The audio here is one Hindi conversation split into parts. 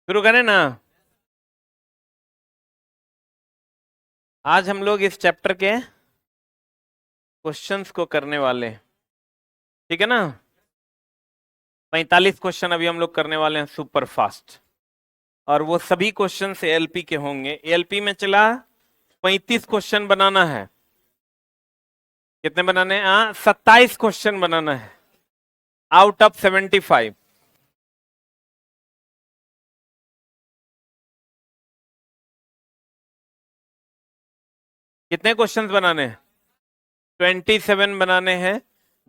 शुरू करें ना। आज हम लोग इस चैप्टर के क्वेश्चंस को करने वाले हैं, ठीक है ना। 45 क्वेश्चन अभी हम लोग करने वाले हैं सुपर फास्ट, और वो सभी क्वेश्चंस एएलपी के होंगे। एएलपी में चला 35 क्वेश्चन बनाना है। कितने बनाने हैं? 27 क्वेश्चन बनाना है आउट ऑफ 75। कितने क्वेश्चंस बनाने हैं? 27 बनाने हैं,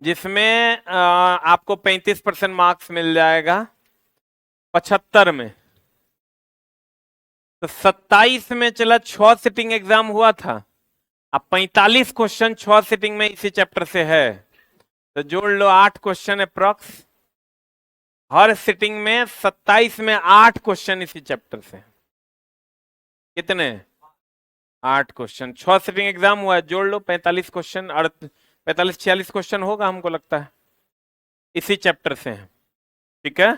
जिसमें आपको 35% मार्क्स मिल जाएगा 75 में। तो 27 में चला 6 सिटिंग एग्जाम हुआ था। अब 45 क्वेश्चन 6 सिटिंग में इसी चैप्टर से है, तो जोड़ लो 8 क्वेश्चन अप्रॉक्स। हर सिटिंग में 27 में 8 क्वेश्चन इसी चैप्टर से। कितने? 8 क्वेश्चन। 6 सिटिंग एग्जाम हुआ है, जोड़ लो 45 क्वेश्चन। 45-46 क्वेश्चन होगा हमको लगता है, इसी चैप्टर से है। ठीक है,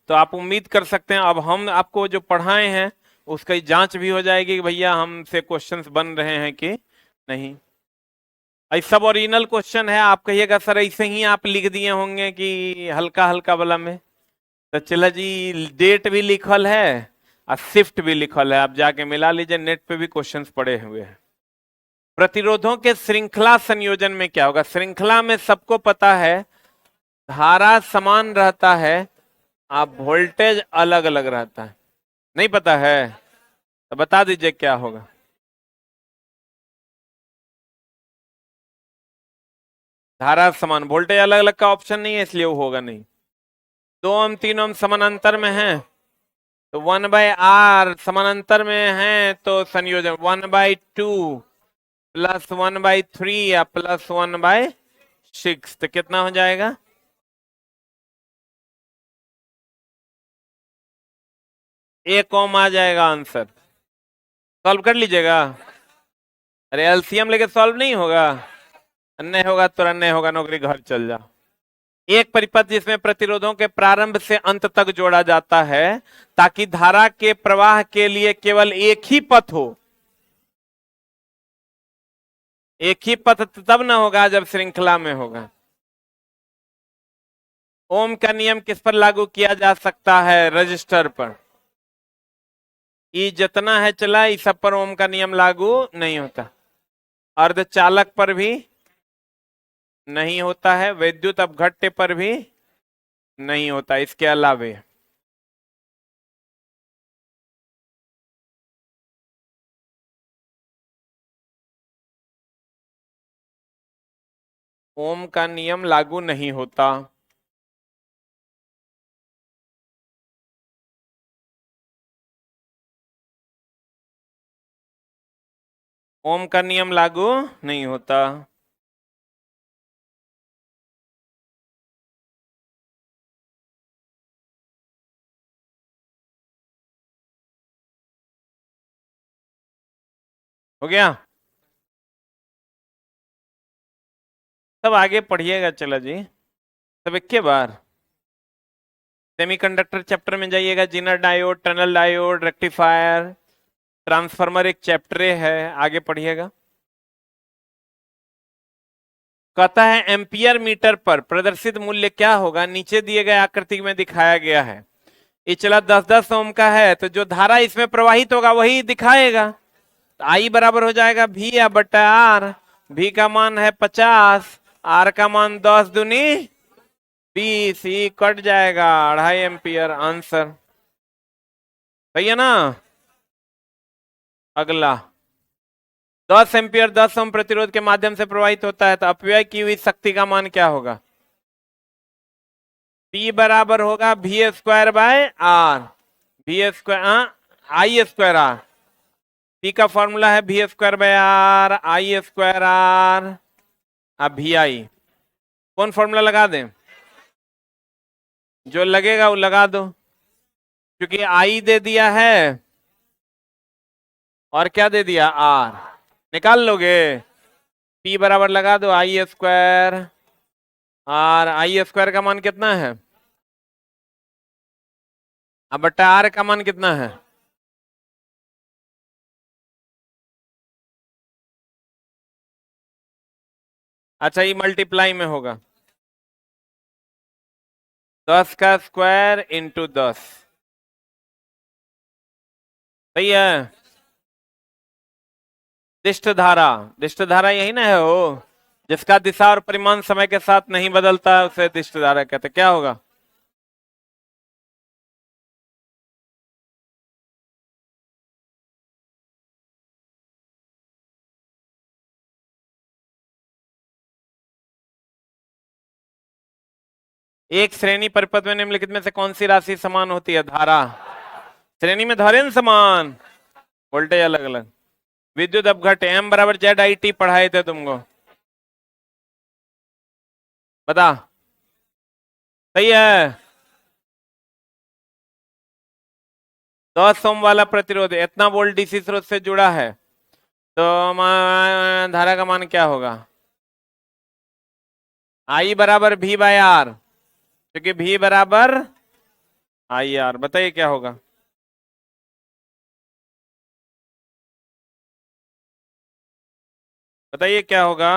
तो आप उम्मीद कर सकते हैं अब हम आपको जो पढ़ाए हैं उसकी जांच भी हो जाएगी कि भैया हमसे क्वेश्चंस बन रहे हैं कि नहीं। ये सब ओरिजिनल क्वेश्चन है। आप कहिएगा सर ऐसे ही आप लिख दिए होंगे कि हल्का हल्का वाला में, तो चला जी, डेट भी लिखल है और शिफ्ट भी लिखल है, आप जाके मिला लीजिए, नेट पे भी क्वेश्चंस पड़े हुए हैं। प्रतिरोधों के श्रृंखला संयोजन में क्या होगा? श्रृंखला में सबको पता है धारा समान रहता है, आप वोल्टेज अलग अलग रहता है। नहीं पता है तो बता दीजिए क्या होगा। धारा समान, वोल्टेज अलग अलग का ऑप्शन नहीं है, इसलिए वो होगा नहीं। 2 ओम 3 ओम समानांतर में है तो 1/R, समानांतर में है तो संयोजन 1/2 +1/3 या +1/6, तो कितना हो जाएगा? 1 ओम आ जाएगा आंसर। सॉल्व कर लीजिएगा। अरे एलसीएम लेके सॉल्व नहीं होगा, अन्य होगा तो अन्य होगा, नौकरी घर चल जा। एक परिपथ जिसमें प्रतिरोधों के प्रारंभ से अंत तक जोड़ा जाता है ताकि धारा के प्रवाह के लिए केवल एक ही पथ हो। एक ही पथ तब ना होगा जब श्रृंखला में होगा। ओम का नियम किस पर लागू किया जा सकता है? रजिस्टर पर। ई जितना है चला, इस सब पर ओम का नियम लागू नहीं होता। अर्धचालक पर भी नहीं होता है, विद्युत अपघट्य पर भी नहीं होता। इसके अलावे ओम का नियम लागू नहीं होता। ओम का नियम लागू नहीं होता। हो गया। सब आगे पढ़िएगा, चला जी, सब एक के बार। सेमीकंडक्टर चैप्टर में जाइएगा, Zener diode, tunnel diode, rectifier, transformer एक चैप्टर है, आगे पढ़िएगा। कहता है एम्पियर मीटर पर प्रदर्शित मूल्य क्या होगा? नीचे दिए गए आकृति में दिखाया गया है। ये चला 10-10 ओम का है, तो जो धारा इसमें प्रवाहित होगा वही दिखाएगा। तो आई बराबर हो जाएगा V या बटा R। V का मान है 50, R का मान 10 दूनी 20, ही कट जाएगा 2.5 एम्पियर। आंसर सही है ना। अगला 10 एम्पियर 10 ओम प्रतिरोध के माध्यम से प्रवाहित होता है, तो अपव्यय की हुई शक्ति का मान क्या होगा? P बराबर होगा V² V², I²R। P का फॉर्मूला है V²R I²R। अब VI कौन फॉर्मूला लगा दें? जो लगेगा वो लगा दो, क्योंकि I दे दिया है और क्या दे दिया? R। निकाल लोगे? P बराबर लगा दो I² R। I² का मान कितना है? अब बट्टा आर का मान कितना है? अच्छा, ये मल्टीप्लाई में होगा। 10 का स्क्वायर इंटू 10। सही है। दिष्ट धारा, दिष्ट धारा यही ना है वो, जिसका दिशा और परिमाण समय के साथ नहीं बदलता उसे दिष्ट धारा कहते। क्या होगा? एक श्रेणी परिपथ में निम्नलिखित में से कौन सी राशि समान होती है? धारा। श्रेणी में धारे समान, वोल्टेज अलग अलग। विद्युत अपघट एम बराबर जेड आई टी पढ़ाए थे तुमको, बता। सही है। 10 ओम वाला प्रतिरोध इतना वोल्ट डीसी स्रोत से जुड़ा है, तो धारा का मान क्या होगा? आई बराबर भी बाय आर, क्योंकि भी बराबर आई आर। बताइए क्या होगा? बताइए क्या होगा?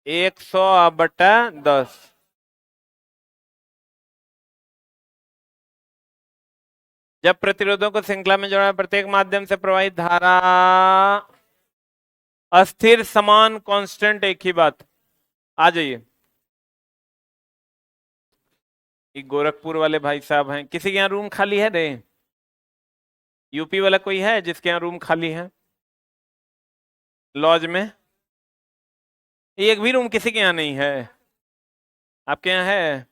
100/10। जब प्रतिरोधों को श्रृंखला में जोड़ा, प्रत्येक माध्यम से प्रवाहित धारा अस्थिर समान कांस्टेंट, एक ही बात। आ जाइए। ये गोरखपुर वाले भाई साहब हैं, किसी के यहाँ रूम खाली है रे? यूपी वाला कोई है जिसके यहाँ रूम खाली है लॉज में? एक भी रूम किसी के यहाँ नहीं है? आपके यहाँ है?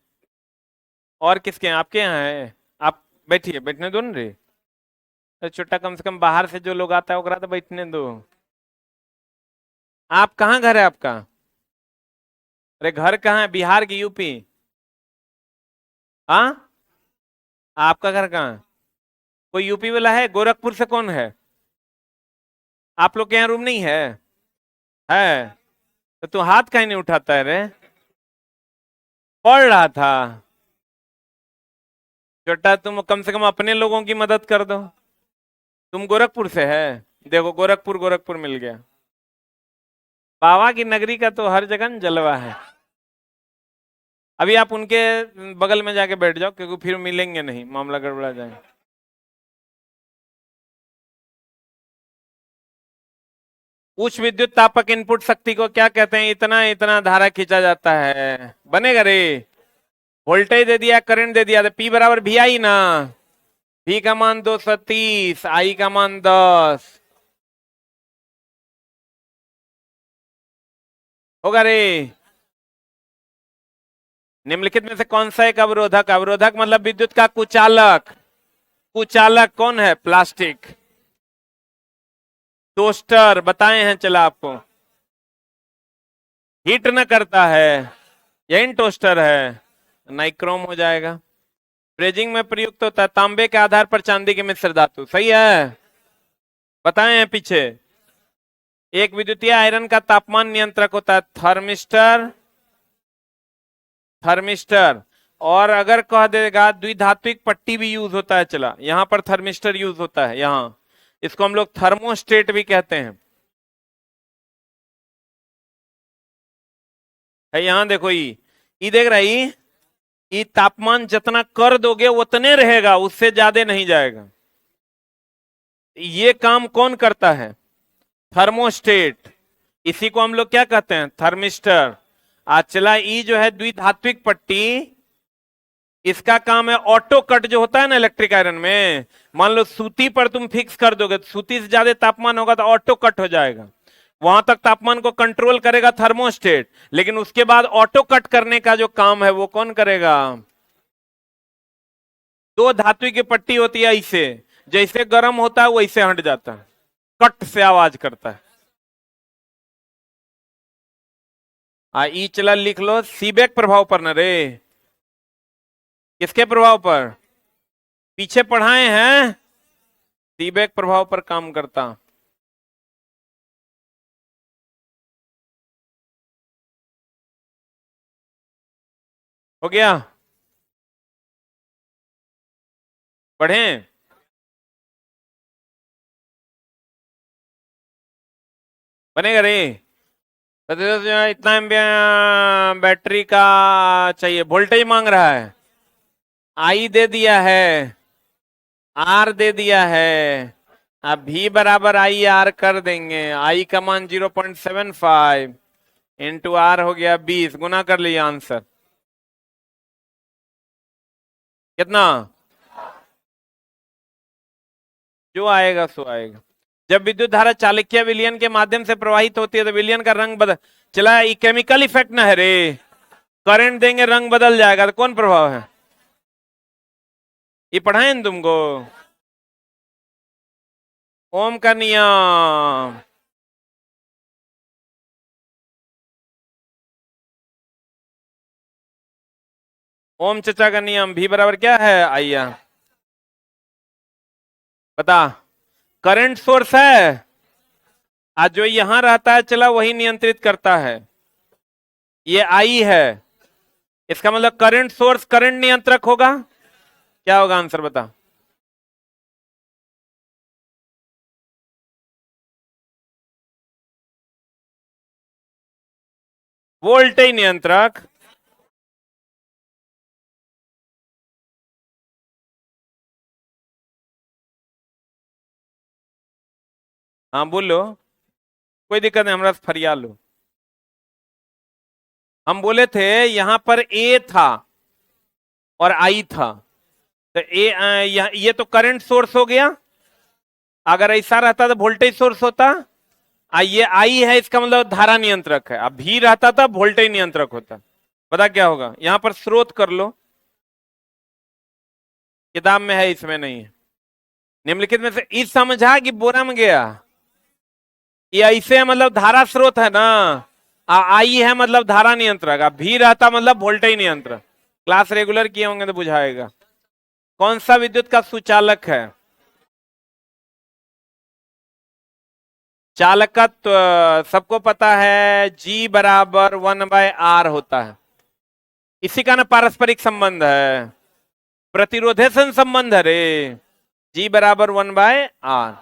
और किसके यहाँ? आपके यहाँ है? आप बैठिए, बैठने दो ना रे। अरे छोटा, कम से कम बाहर से जो लोग आता है ओकरा तो बैठने दो। आप कहाँ घर है आपका? अरे घर कहाँ है? बिहार की, यूपी? हाँ, आपका घर कहाँ है? कोई यूपी वाला है? गोरखपुर से कौन है? आप लोग के यहाँ रूम नहीं है? है तो तू हाथ काहे नहीं उठाता है रे? पढ़ रहा था। छोटा, तुम कम से कम अपने लोगों की मदद कर दो। तुम गोरखपुर से है? देखो, गोरखपुर गोरखपुर मिल गया। बाबा की नगरी का तो हर जगह जलवा है। अभी आप उनके बगल में जाके बैठ जाओ, क्योंकि फिर मिलेंगे नहीं, मामला गड़बड़ा जाएगा। उच्च विद्युत तापक इनपुट शक्ति को क्या कहते हैं? इतना इतना धारा खींचा जाता है, बनेगा रे? वोल्टेज दे दिया, करंट दे दिया, तो पी बराबर भी आई ना। भी का मान 230, आई का मान 10 होगा रे। निम्नलिखित में से कौन सा एक अवरोधक, अवरोधक मतलब विद्युत का कुचालक, कुचालक कौन है? प्लास्टिक। टोस्टर बताए हैं, चला आपको। हीट न करता है, यही टोस्टर है। नाइक्रोम हो जाएगा। ब्रेजिंग में प्रयुक्त होता है तांबे के आधार पर चांदी के मिश्र धातु। सही है, बताए हैं पीछे। एक विद्युतीय आयरन का तापमान नियंत्रक होता है थर्मिस्टर, थर्मिस्टर। और अगर कह देगा द्विधात्विक पट्टी भी यूज होता है, चला यहां पर थर्मिस्टर यूज होता है यहां, इसको हम लोग थर्मोस्टेट भी कहते हैं। है यहां देखो, ये देख रहा है, ये तापमान जितना कर दोगे उतने रहेगा, उससे ज्यादा नहीं जाएगा। ये काम कौन करता है? थर्मोस्टेट। इसी को हम लोग क्या कहते हैं? थर्मिस्टर। आज चला, ई जो है द्विधात्विक पट्टी, इसका काम है ऑटो कट जो होता है ना इलेक्ट्रिक आयरन में। मान लो सूती पर तुम फिक्स कर दोगे, तो सूती से ज्यादा तापमान होगा तो ऑटो कट हो जाएगा, वहां तक तापमान को कंट्रोल करेगा थर्मोस्टेट। लेकिन उसके बाद ऑटो कट करने का जो काम है वो कौन करेगा? दो धातु की पट्टी होती है, ऐसे जैसे गर्म होता है वैसे हट जाता है, कट से आवाज करता है। ई चला लिख लो, सीबेक प्रभाव पर न रे। किसके प्रभाव पर? पीछे पढ़ाए हैं, सीबेक प्रभाव पर काम करता। हो गया? पढ़ें? बनेगा रे? तो इतना बैटरी का चाहिए, वोल्टेज मांग रहा है, आई दे दिया है, आर दे दिया है। अब V बराबर आई आर कर देंगे। आई का मान 0.75 इंटू आर हो गया 20, गुना कर लिया आंसर कितना? जो आएगा सो आएगा। जब विद्युत धारा चालकीय विलयन के माध्यम से प्रवाहित होती है तो विलयन का रंग बदल, चला ये केमिकल इफेक्ट ना है रे, करंट देंगे रंग बदल जाएगा, तो कौन प्रभाव है? ये पढ़ाए न तुमको, ओम का नियम। ओम चचा का नियम, V बराबर क्या है? आइया बता। करंट सोर्स है, आज जो यहां रहता है चला वही नियंत्रित करता है, ये आई है, इसका मतलब करंट सोर्स करंट नियंत्रक होगा। क्या होगा आंसर बता? वोल्टेज नियंत्रक। हाँ बोलो, कोई दिक्कत नहीं, हमरा से फरिया लो। हम बोले थे यहां पर ए था और आई था, तो ये तो करंट सोर्स हो गया, अगर ऐसा रहता तो वोल्टेज सोर्स होता। ये आई है, इसका मतलब धारा नियंत्रक है, अब भी रहता था वोल्टेज नियंत्रक होता। पता क्या होगा? यहां पर स्रोत कर लो, किताब में है इसमें नहीं है। निम्नलिखित में से इस समझा कि बोरा में गया, ये ऐसे मतलब धारा स्रोत है ना, आई है मतलब धारा नियंत्रक, अब भी रहता मतलब वोल्टेज नियंत्रक। क्लास रेगुलर किए होंगे तो बुझाएगा। कौन सा विद्युत का सुचालक है? चालकत्व सबको पता है, G बराबर 1/R होता है, इसी का ना पारस्परिक संबंध है, प्रतिरोधेशन संबंध है रे। G बराबर 1/R,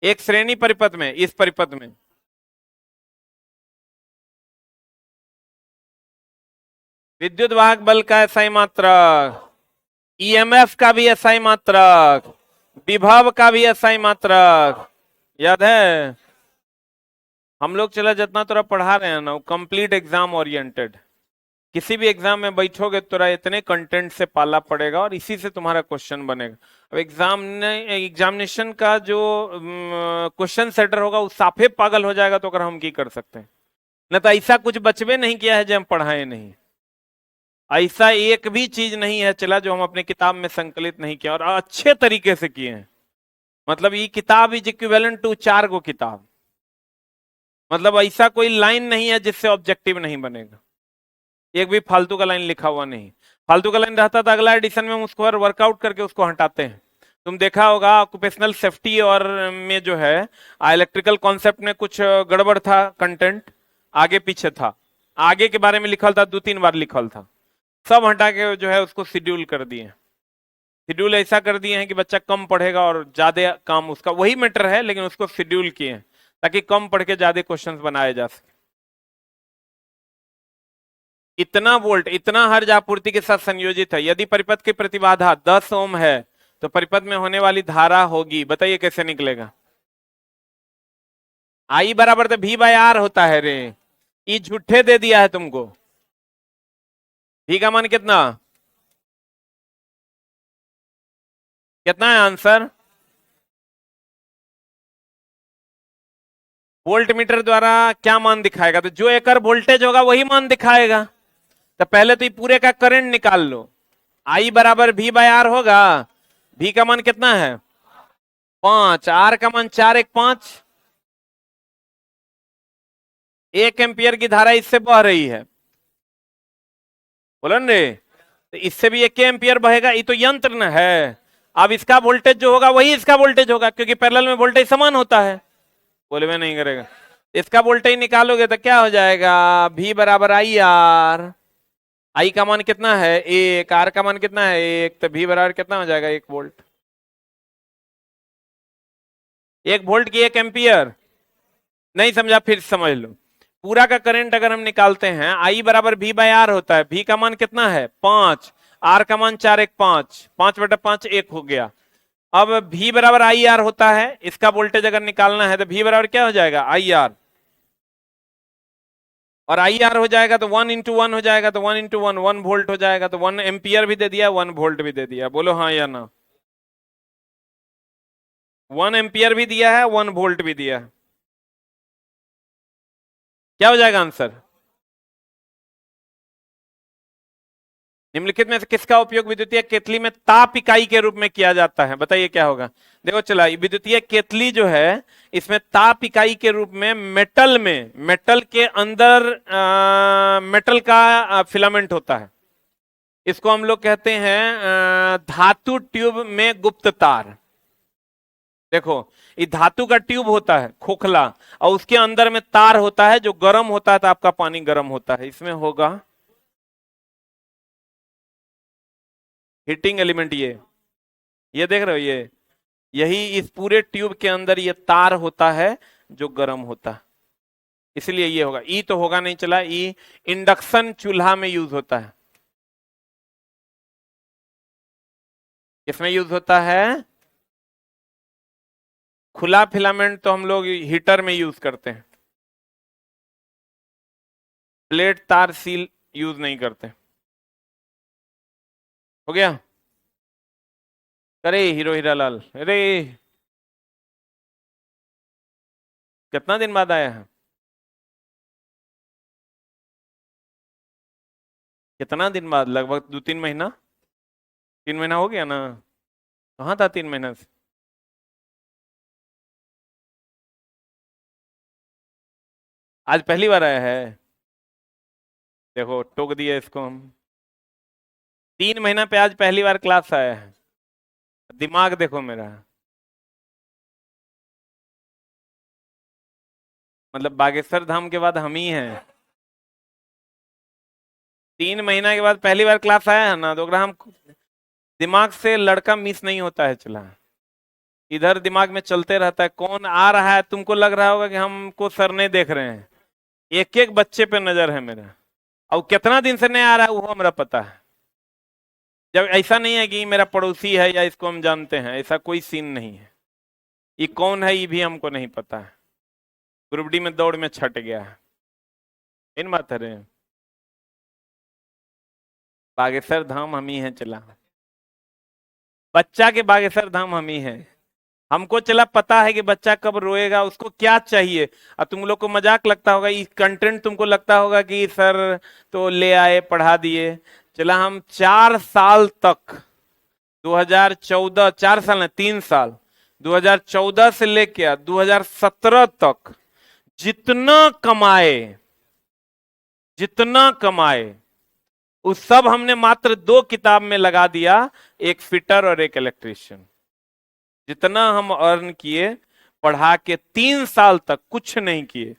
एक श्रेणी परिपथ में, इस परिपथ में विद्युत वाहक बल का एसआई मात्रक, ईएमएफ का भी एसआई मात्रक, विभव का भी एसआई मात्रक, याद है? हम लोग चला जितना तोरा पढ़ा रहे हैं ना, वो कंप्लीट एग्जाम ओरिएंटेड। किसी भी एग्जाम में बैठोगे तो इतने कंटेंट से पाला पड़ेगा और इसी से तुम्हारा क्वेश्चन बनेगा। अब एग्जामिनेशन का जो क्वेश्चन सेटर होगा वो साफे पागल हो जाएगा, तो अगर हम की कर सकते हैं, न तो ऐसा कुछ बचबे नहीं किया है जो हम पढ़ाए नहीं, ऐसा एक भी चीज नहीं है चला जो हम अपने किताब में संकलित नहीं किया, और अच्छे तरीके से किए हैं। मतलब ये किताब इज इक्विवेलेंट टू 4 गो किताब, मतलब ऐसा कोई लाइन नहीं है जिससे ऑब्जेक्टिव नहीं बनेगा, एक भी फालतू का लाइन लिखा हुआ नहीं। फालतू का लाइन रहता था अगला एडिशन में हम उसको वर्कआउट करके उसको हटाते हैं। तुम देखा होगा ऑक्यूपेशनल सेफ्टी और में जो है इलेक्ट्रिकल कॉन्सेप्ट में कुछ गड़बड़ था, कंटेंट आगे पीछे था, आगे के बारे में लिखल था, 2-3 बार लिखल था, सब हटा के जो है उसको शेड्यूल कर दिए। शेड्यूल ऐसा कर दिए हैं कि बच्चा कम पढ़ेगा और ज्यादा काम, उसका वही मैटर है लेकिन उसको शेड्यूल किए हैं ताकि कम पढ़ के ज्यादा क्वेश्चंस बनाए जा सके। इतना वोल्ट, इतना हर्ज आपूर्ति के साथ संयोजित है, यदि परिपथ की प्रतिबाधा 10 ओम है तो परिपथ में होने वाली धारा होगी, बताइए कैसे निकलेगा? आई बराबर तो V/R होता है रे, ये झूठे दे दिया है तुमको। V का मान कितना कितना है आंसर? वोल्ट मीटर द्वारा क्या मान दिखाएगा? तो जो एकड़ वोल्टेज होगा वही मान दिखाएगा। तो पहले तो ये पूरे का करंट निकाल लो, आई बराबर V/R होगा, V का मान कितना है? 5, R का मान 4 × 1 = 5, 1 एम्पियर की धारा इससे बह रही है, बोलन रे, तो इससे भी 1 एम्पियर बहेगा, ये तो यंत्र न है। अब इसका वोल्टेज जो होगा वही इसका वोल्टेज होगा, क्योंकि पैरेलल में वोल्टेज समान होता है, बोले में नहीं करेगा। इसका वोल्टेज निकालोगे तो क्या हो जाएगा? V बराबर IR, आई का मान कितना है 1, आर का मान कितना है 1, तो भी बराबर कितना हो जाएगा 1 वोल्ट। 1 वोल्ट की 1 एम्पियर। नहीं समझा, फिर समझ लो। पूरा का करंट अगर हम निकालते हैं, आई बराबर V बाय आर होता है। V का मान कितना है 5, आर का मान 4 1 5, 5/5 1 हो गया। अब V बराबर आई आर होता है, इसका वोल्टेज अगर निकालना है तो V बराबर क्या हो जाएगा आई आर, और आई आर हो जाएगा तो 1 × 1 हो जाएगा, तो 1 × 1 1 वोल्ट हो जाएगा। तो 1 एम्पियर भी दे दिया, 1 वोल्ट भी दे दिया। बोलो हाँ या ना। 1 एम्पियर भी दिया है, 1 वोल्ट भी दिया है। क्या हो जाएगा आंसर? निम्नलिखित में से किसका उपयोग विद्युतीय केतली में ताप इकाई के रूप में किया जाता है? बताइए क्या होगा। देखो चला, विद्युतीय केतली जो है इसमें ताप इकाई के रूप में मेटल के अंदर मेटल का फिलामेंट होता है। इसको हम लोग कहते हैं धातु ट्यूब में गुप्त तार। देखो, ये धातु का ट्यूब होता है खोखला, और उसके अंदर में तार होता है जो गर्म होता है, तो आपका पानी गर्म होता है। इसमें होगा हीटिंग एलिमेंट। ये देख रहे हो, यही इस पूरे ट्यूब के अंदर ये तार होता है जो गर्म होता है, इसलिए ये होगा। ई तो होगा नहीं, चला ई इंडक्शन चूल्हा में यूज होता है। किसमें यूज होता है? खुला फिलामेंट तो हम लोग हीटर में यूज करते हैं, प्लेट तार सील यूज नहीं करते। हो गया? अरे हीरो हीरा लाल, अरे कितना दिन बाद आया है? कितना दिन बाद? लगभग 2 3 महीना। 3 महीना हो गया ना? कहाँ था 3 महीना से? आज पहली बार आया है? देखो टोक दिया इसको हम। 3 महीना पे आज पहली बार क्लास आया है। दिमाग देखो मेरा। मतलब बागेश्वर धाम के बाद हम ही हैं। 3 महीना के बाद पहली बार क्लास आया है ना, तो हम दिमाग से लड़का मिस नहीं होता है। चला इधर दिमाग में चलते रहता है, कौन आ रहा है। तुमको लग रहा होगा कि हमको सर नहीं देख रहे हैं, एक एक बच्चे पे नजर है मेरा। और कितना दिन से नहीं आ रहा है वो हमारा पता है। जब ऐसा नहीं है कि मेरा पड़ोसी है या इसको हम जानते हैं, ऐसा कोई सीन नहीं है। ये कौन है ये भी हमको नहीं पता है। ग्रुप डी में दौड़ में छट गया है। इन बात है, बागेश्वर धाम हम ही हैं। चला बच्चा के बागेश्वर धाम हम ही हैं। हमको चला पता है कि बच्चा कब रोएगा, उसको क्या चाहिए। और तुम लोग को मजाक लगता होगा, ये कंटेंट तुमको लगता होगा कि सर तो ले आए पढ़ा दिए। चला हम 4 साल तक 2014, 4 साल नहीं 3 साल, 2014 से लेकर 2017 तक जितना कमाए, जितना कमाए उस सब हमने मात्र 2 किताब में लगा दिया, एक फिटर और एक इलेक्ट्रीशियन। जितना हम अर्न किए पढ़ा के 3 साल तक कुछ नहीं किए।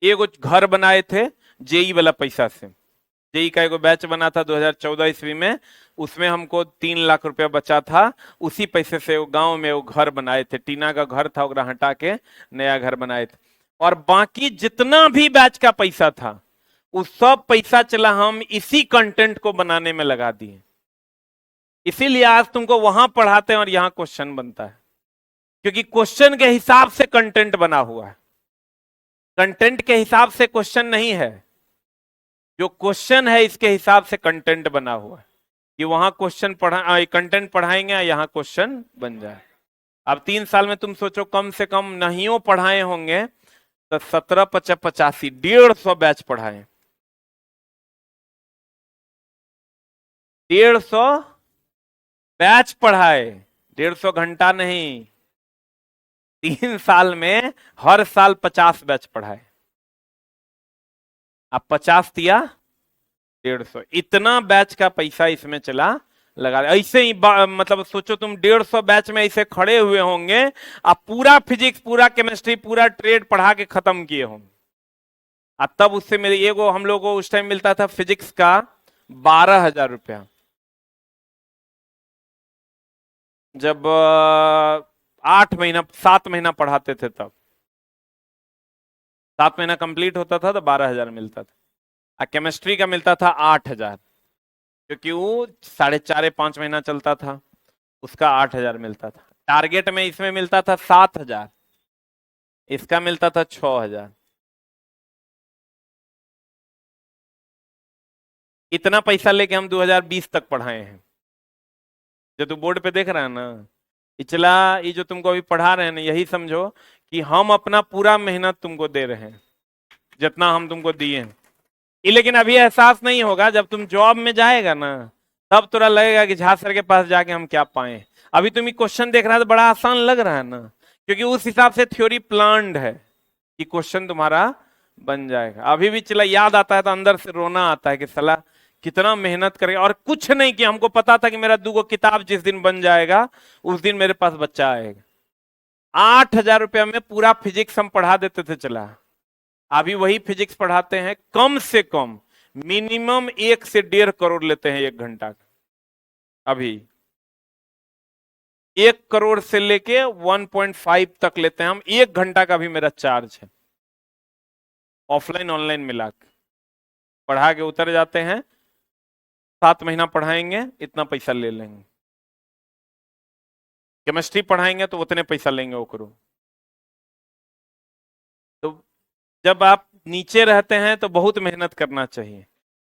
एक घर बनाए थे जेई वाला पैसा से। जेई का एक बैच बना था 2014 ईस्वी में, उसमें हमको 3 लाख रुपया बचा था। उसी पैसे से वो गांव में वो घर बनाए थे, टीना का घर था, वो हटा के नया घर बनाए थे। और बाकी जितना भी बैच का पैसा था उस सब पैसा चला हम इसी कंटेंट को बनाने में लगा दिए। इसीलिए आज तुमको वहां पढ़ाते हैं और यहां क्वेश्चन बनता है, क्योंकि क्वेश्चन के हिसाब से कंटेंट बना हुआ है। कंटेंट के हिसाब से क्वेश्चन नहीं है, जो क्वेश्चन है इसके हिसाब से कंटेंट बना हुआ है। कि वहां क्वेश्चन कंटेंट पढ़ाएंगे, यहां क्वेश्चन बन जाए। अब 3 साल में तुम सोचो कम से कम नहीं पढ़ाए होंगे तो 17 × 85 150 बैच पढ़ाए। 150 बैच पढ़ाए, 150 घंटा नहीं। 3 साल में हर साल 50 बैच पढ़ाए। अब 50 दिया 150, इतना बैच का पैसा इसमें चला लगा। ऐसे ही मतलब सोचो तुम 150 बैच में ऐसे खड़े हुए होंगे, अब पूरा फिजिक्स, पूरा केमिस्ट्री, पूरा ट्रेड पढ़ा के खत्म किए होंगे। तब उससे मेरे ये को हम लोग को उस टाइम मिलता था फिजिक्स का 12,000 रुपया। जब 8 महीना 7 महीना पढ़ाते थे तब 7 महीना कंप्लीट होता था तो 12,000 मिलता था। केमिस्ट्री का मिलता था 8,000, क्योंकि वो 4.5 5 महीना चलता था, उसका 8,000 मिलता था। टारगेट में इसमें मिलता था 7,000, इसका मिलता था 6,000। इतना पैसा लेके हम 2020 तक पढ़ाए हैं। जो तू बोर्ड पे देख रहा है ना, पिछला ये जो तुमको अभी पढ़ा रहे हैं ना, यही समझो कि हम अपना पूरा मेहनत तुमको दे रहे हैं, जितना हम तुमको दिए हैं। ये लेकिन अभी एहसास नहीं होगा, जब तुम जॉब में जाएगा ना तब तुरा लगेगा कि झा सर के पास जाके हम क्या पाए। अभी तुम ये क्वेश्चन देख रहा है तो बड़ा आसान लग रहा है ना, क्योंकि उस हिसाब से थ्योरी प्लान्ड है कि क्वेश्चन तुम्हारा बन जाएगा। अभी भी चला याद आता है तो अंदर से रोना आता है कि साला कितना मेहनत करेगा। और कुछ नहीं कि हमको पता था कि मेरा 2 किताब जिस दिन बन जाएगा उस दिन मेरे पास बच्चा आएगा। 8,000 रुपया में पूरा फिजिक्स हम पढ़ा देते थे। चला अभी वही फिजिक्स पढ़ाते हैं, कम से कम मिनिमम 1 से 1.5 करोड़ लेते हैं 1 घंटा का। अभी 1 करोड़ से लेके 1.5 तक लेते हैं हम 1 घंटा का भी मेरा चार्ज है। ऑफलाइन ऑनलाइन मिला के पढ़ा के उतर जाते हैं, 7 महीना पढ़ाएंगे इतना पैसा ले लेंगे। केमिस्ट्री पढ़ाएंगे तो उतने पैसा लेंगे वो करो। तो जब आप नीचे रहते हैं तो बहुत मेहनत करना चाहिए,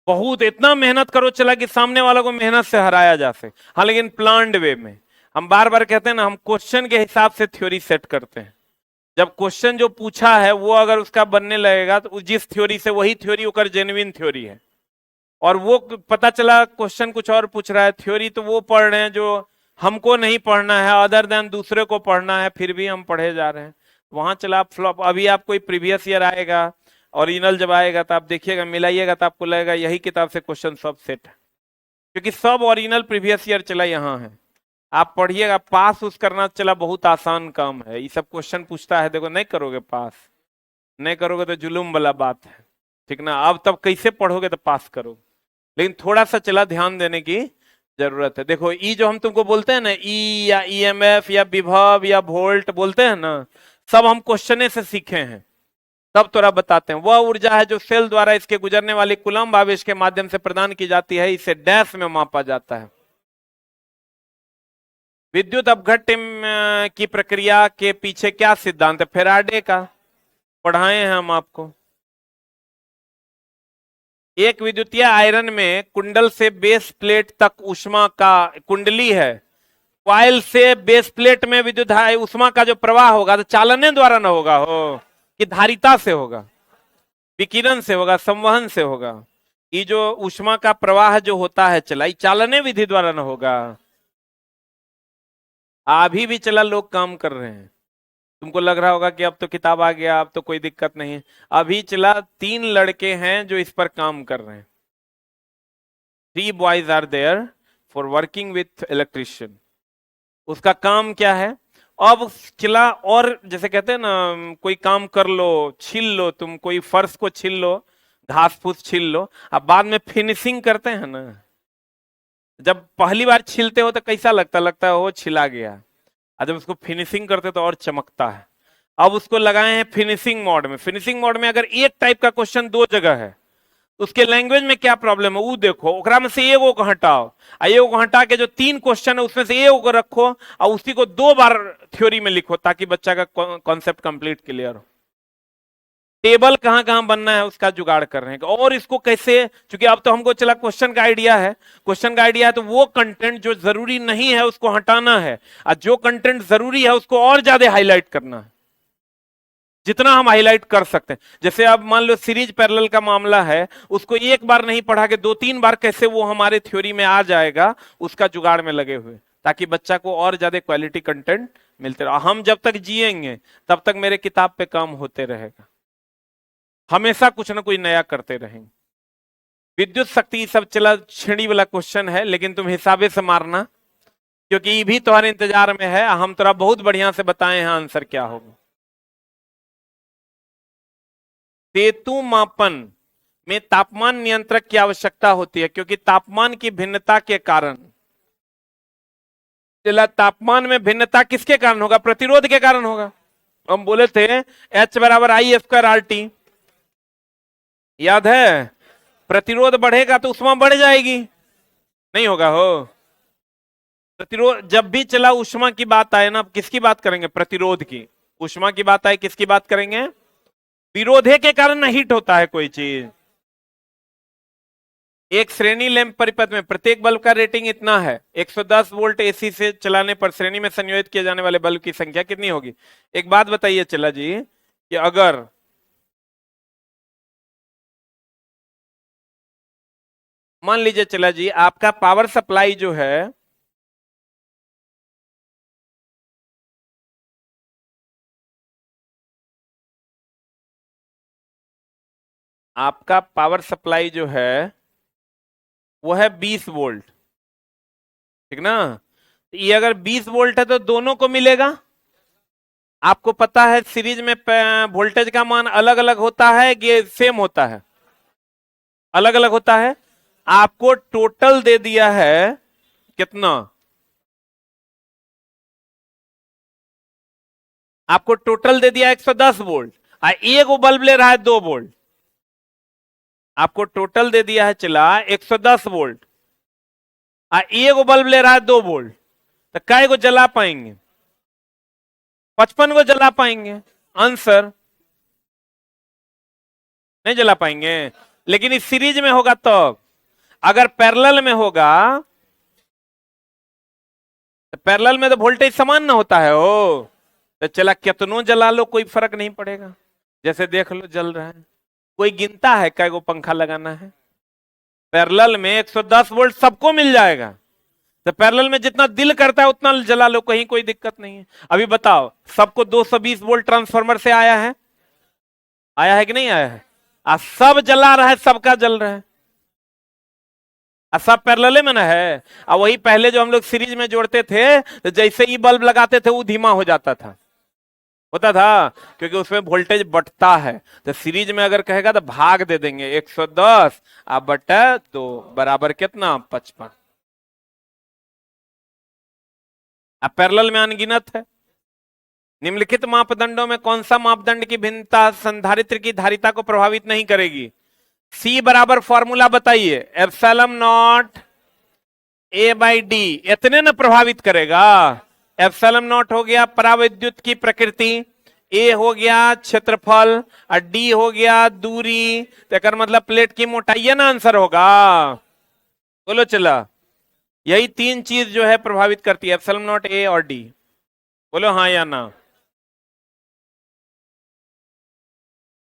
बहुत इतना मेहनत करो चला कि सामने वालों को मेहनत से हराया जा सके। हाँ, लेकिन प्लान्ड वे में। हम बार बार कहते हैं ना, हम क्वेश्चन के हिसाब से थ्योरी सेट करते हैं। जब क्वेश्चन जो पूछा है वो अगर उसका बनने लगेगा तो जिस थ्योरी से वही थ्योरी होकर जेन्युइन थ्योरी है, और वो पता चला क्वेश्चन कुछ और पूछ रहा है, थ्योरी तो वो पढ़ रहे हैं जो हमको नहीं पढ़ना है, अदर देन दूसरे को पढ़ना है, फिर भी हम पढ़े जा रहे हैं। वहां चला आप फ्लॉप। अभी आप कोई प्रीवियस ईयर आएगा, ओरिजिनल जब आएगा तो आप देखिएगा, मिलाइएगा तो आपको लगेगा यही किताब से क्वेश्चन सब सेट है, क्योंकि सब ओरिजिनल प्रीवियस ईयर चला यहाँ है। आप पढ़िएगा, पास उस करना चला बहुत आसान काम है। ये सब क्वेश्चन पूछता है, देखो नहीं करोगे पास, नहीं करोगे तो जुलूम वाला बात है, ठीक ना। अब तब कैसे पढ़ोगे तो पास करोगे, लेकिन थोड़ा सा चला ध्यान देने की जरूरत है। देखो ई जो हम तुमको बोलते हैं ना, ई या ईएमएफ या विभव या वोल्ट बोलते हैं ना, सब हम क्वेश्चन से सीखे हैं। तब थोड़ा बताते हैं, वह ऊर्जा है जो सेल द्वारा इसके गुजरने वाले कूलम्ब आवेश के माध्यम से प्रदान की जाती है, इसे डैश में मापा जाता है। विद्युत अपघट्य की प्रक्रिया के पीछे क्या सिद्धांत है? फेराडे का पढ़ाए हैं हम आपको। एक विद्युतीय आयरन में कुंडल से बेस प्लेट तक ऊष्मा का, कुंडली है, कॉइल से बेस प्लेट में विद्युत ऊष्मा का जो प्रवाह होगा तो चालने द्वारा न होगा हो कि धारिता से होगा, विकिरण से होगा, संवहन से होगा। ये जो ऊष्मा का प्रवाह जो होता है चला, ये चालने विधि द्वारा न होगा। अभी भी चला लोग काम कर रहे हैं। तुमको लग रहा होगा कि अब तो किताब आ गया, अब तो कोई दिक्कत नहीं है। अभी चला 3 लड़के हैं जो इस पर काम कर रहे हैं। 3 boys are there for working with electrician. उसका काम क्या है? अब चला, और जैसे कहते हैं ना, कोई काम कर लो, छील लो, तुम कोई फर्श को छील लो, घास फूस छील लो, अब बाद में फिनिशिंग करते हैं ना। जब पहली बार छीलते हो तो कैसा लगता लगता है वो छिला गया, और जब उसको फिनिशिंग करते तो और चमकता है। अब उसको लगाए हैं फिनिशिंग मोड में। फिनिशिंग मोड में अगर एक टाइप का क्वेश्चन 2 जगह है, उसके लैंग्वेज में क्या प्रॉब्लम है वो देखो, ओकरा में से एगो को हटाओ, एगो को हटा के जो 3 क्वेश्चन है उसमें से एगो को रखो और उसी को 2 बार थ्योरी में लिखो, ताकि बच्चा का कॉन्सेप्ट कंप्लीट क्लियर हो। टेबल कहां कहां बनना है उसका जुगाड़ कर रहे हैं। और इसको कैसे, क्योंकि अब तो हमको चला क्वेश्चन का आइडिया है, क्वेश्चन का आइडिया है तो वो कंटेंट जो जरूरी नहीं है उसको हटाना है, और जो कंटेंट जरूरी है उसको और ज्यादा हाईलाइट करना है, जितना हम हाईलाइट कर सकते हैं। जैसे अब मान लो सीरीज पैरेलल का मामला है, उसको एक बार नहीं पढ़ा के 2-3 बार कैसे वो हमारे थ्योरी में आ जाएगा, उसका जुगाड़ में लगे हुए, ताकि बच्चा को और ज्यादा क्वालिटी कंटेंट मिलते रहे। हम जब तक जिएंगे तब तक मेरे किताब पे काम होते रहेगा, हमेशा कुछ ना कुछ नया करते रहेंगे। विद्युत शक्ति सब चला श्रेणी वाला क्वेश्चन है, लेकिन तुम हिसाबे से मारना, क्योंकि ये भी तुम्हारे इंतजार में है। हम तोरा बहुत बढ़िया से बताए हैं आंसर क्या होगा। सेतु मापन में तापमान नियंत्रक की आवश्यकता होती है, क्योंकि तापमान की भिन्नता के कारण। चला, तापमान में भिन्नता किसके कारण होगा? प्रतिरोध के कारण होगा। हम बोले थे H बराबर आई स्क्वायर आर टी, याद है? प्रतिरोध बढ़ेगा तो ऊष्मा बढ़ जाएगी, नहीं होगा हो? प्रतिरोध जब भी चला ऊष्मा की बात आए ना, किसकी बात करेंगे? प्रतिरोध की। ऊष्मा की बात आए किसकी बात करेंगे? विरोधे के कारण ना हीट होता है कोई चीज। एक श्रेणी लैंप परिपथ में प्रत्येक बल्ब का रेटिंग इतना है, 110 वोल्ट एसी से चलाने पर श्रेणी में संयोजित किए जाने वाले बल्ब की संख्या कितनी होगी? एक बात बताइए चला जी, कि अगर मान लीजिए चला जी, आपका पावर सप्लाई जो है, आपका पावर सप्लाई जो है वो है 20 वोल्ट, ठीक ना? ये अगर 20 वोल्ट है तो दोनों को मिलेगा। आपको पता है सीरीज में वोल्टेज का मान अलग अलग होता है कि सेम होता है? अलग अलग होता है। आपको टोटल दे दिया है कितना? आपको टोटल दे दिया 110 वोल्ट, एक वो बल्ब ले रहा है 2 वोल्ट। आपको टोटल दे दिया है चला 110 वोल्ट, एक वो बल्ब ले रहा है 2 वोल्ट, तो काय को जला पाएंगे? 55 को जला पाएंगे। आंसर नहीं जला पाएंगे। लेकिन इस सीरीज में होगा तो, अगर पैरेलल में होगा तो पैरेलल में तो वोल्टेज समान ना होता है हो, तो चला कितनों जला लो कोई फर्क नहीं पड़ेगा। जैसे देख लो जल रहा है, कोई गिनता है काय को पंखा लगाना है? पैरेलल में 110 वोल्ट सबको मिल जाएगा, तो पैरेलल में जितना दिल करता है उतना जला लो, कहीं कोई दिक्कत नहीं है। अभी बताओ, सबको 220 वोल्ट ट्रांसफार्मर से आया है? आया है कि नहीं आया है? सब जला रहा है, सबका जल रहा है, सब पैरेलल में ना है। और वही पहले जो हम लोग सीरीज में जोड़ते थे, तो जैसे ही बल्ब लगाते थे वो धीमा हो जाता था, होता था, क्योंकि उसमें वोल्टेज बढ़ता है। तो सीरीज में अगर कहेगा तो भाग दे देंगे, 110 अब बटा 2 बराबर कितना? 55। अब पैरेलल में अनगिनत है। निम्नलिखित मापदंडों में कौन सा मापदंड की भिन्नता संधारित्र की धारिता को प्रभावित नहीं करेगी? सी बराबर फॉर्मूला बताइए, epsilon not a by D, इतने न प्रभावित करेगा। एप्सिलॉन नॉट हो गया परावैद्युत की प्रकृति, ए हो गया क्षेत्रफल, और डी हो गया दूरी, तो मतलब प्लेट की मोटाई, है ना आंसर होगा? बोलो चला, यही तीन चीज जो है प्रभावित करती है, एप्सिलॉन नॉट, ए और डी। बोलो हाँ या ना।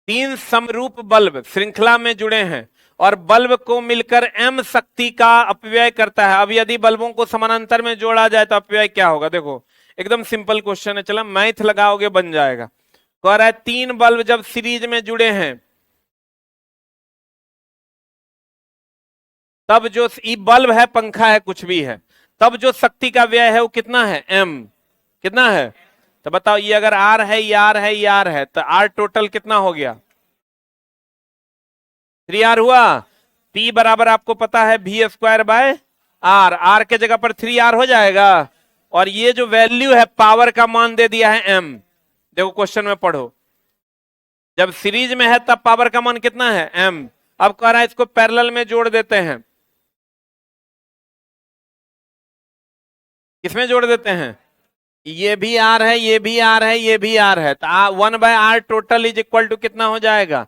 तीन समरूप बल्ब श्रृंखला में जुड़े हैं और बल्ब को मिलकर m शक्ति का अपव्यय करता है। अब यदि बल्बों को समानांतर में जोड़ा जाए तो अपव्यय क्या होगा? देखो एकदम सिंपल क्वेश्चन है, चला मैथ लगाओगे बन जाएगा। कह रहा है तीन बल्ब जब सीरीज में जुड़े हैं तब जो बल्ब है, पंखा है, कुछ भी है, तब जो शक्ति का व्यय है वो कितना है? m। कितना है? तो बताओ, ये अगर आर है, ये आर है, ये आर है, तो आर टोटल कितना हो गया? 3R हुआ। P बराबर आपको पता है V square by r, r के जगह पर 3R हो जाएगा। और ये जो वैल्यू है पावर का मान दे दिया है m। देखो क्वेश्चन में पढ़ो, जब सीरीज में है तब पावर का मान कितना है? m। अब कह रहा है इसको पैरेलल में जोड़ देते हैं। किसमें जोड़ देते हैं? ये भी आर है, ये भी आर है, ये भी आर है, तो 1/r total is equal to कितना हो जाएगा?